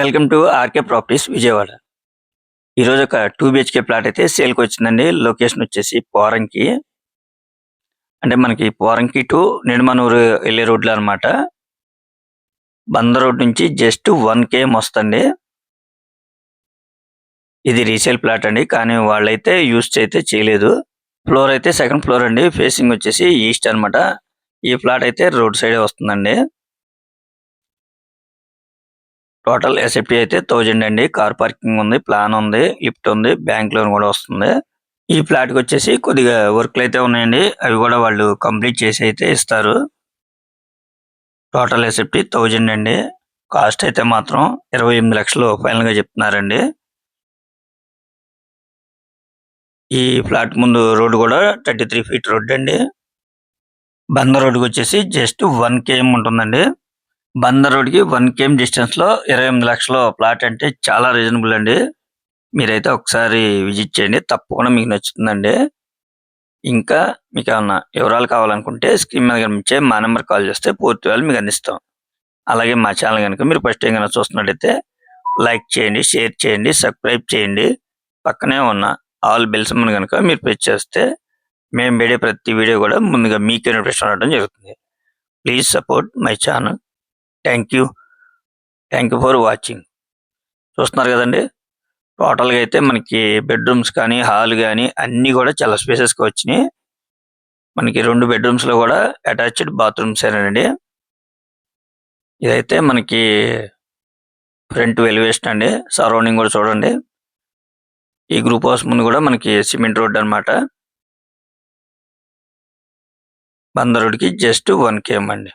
Welcome to RK properties Vijayawada. ఈరోజు ఒక 2 BHK plot అయితే సేల్కి వచ్చిందండి. లొకేషన్ వచ్చేసి పోరంకి, అంటే మనకి పోరంకి టు నిడమనూరు వెళ్ళే రోడ్లో అనమాట. బంద రోడ్ నుంచి జస్ట్ 1 km వస్తుంది. ఇది రీసేల్ ప్లాట్ అండి, కానీ వాళ్ళైతే యూస్ అయితే చేయలేదు. ఫ్లోర్ అయితే సెకండ్ ఫ్లోర్ అండి, ఫేసింగ్ వచ్చేసి ఈస్ట్ అనమాట. ఈ ప్లాట్ అయితే రోడ్ సైడే వస్తుందండి. టోటల్ ఎస్ఎఫ్టీ అయితే 1000 అండి. కార్ పార్కింగ్ ఉంది, ప్లాన్ ఉంది, లిఫ్ట్ ఉంది, బ్యాంక్ లోన్ కూడా వస్తుంది. ఈ ఫ్లాట్ కి వచ్చేసి కొద్దిగా వర్క్లు అయితే ఉన్నాయండి, అవి కూడా వాళ్ళు కంప్లీట్ చేసి అయితే ఇస్తారు. టోటల్ ఎస్ఎఫ్టీ 1000 అండి. కాస్ట్ అయితే మాత్రం 28 లక్షలు ఫైనల్ గా చెప్తున్నారండి. ఈ ఫ్లాట్ ముందు రోడ్ కూడా 33 ఫీట్ రోడ్ అండి. బంద రోడ్డుకి వచ్చేసి జస్ట్ 1 km ఉంటుందండి. బంద రోడ్కి 1 km డిస్టెన్స్ లో 28 లక్షలు ప్లాట్ అంటే చాలా రీజనబుల్ అండి. మీరైతే ఒకసారి విజిట్ చేయండి, తప్పకుండా మీకు నచ్చుతుందండి. ఇంకా మీకు ఏమన్నా వివరాలు కావాలనుకుంటే స్క్రీన్ మీద కనిపించే మా నెంబర్ కాల్ చేస్తే పూర్తి వివరాలు మీకు అందిస్తాం. అలాగే మా ఛానల్ కనుక మీరు ఫస్ట్ టైం కనుక చూస్తున్నట్టయితే లైక్ చేయండి, షేర్ చేయండి, సబ్స్క్రైబ్ చేయండి. పక్కనే ఉన్న ఆల్ బెల్స్ కనుక మీరు ప్రెస్ చేస్తే మేము పెట్టే ప్రతి వీడియో కూడా ముందుగా మీకే నోటిఫికేషన్ రావడం జరుగుతుంది. Please support my channel. Thank you for watching. చూస్తున్నారు కదండి, టోటల్గా అయితే మనకి బెడ్రూమ్స్ కానీ హాల్ కానీ అన్నీ కూడా చాలా స్పేసెస్గా వచ్చినాయి. మనకి 2 బెడ్రూమ్స్లో కూడా అటాచ్డ్ బాత్రూమ్స్ ఏనండి. ఇదైతే మనకి ఫ్రంట్ ఎలివేషన్ అండి. సరౌండింగ్ కూడా చూడండి. ఈ గ్రూప్ హౌస్ ముందు కూడా మనకి సిమెంట్ రోడ్ అనమాట. బంద రోడ్కి జస్ట్ 1 km అండి.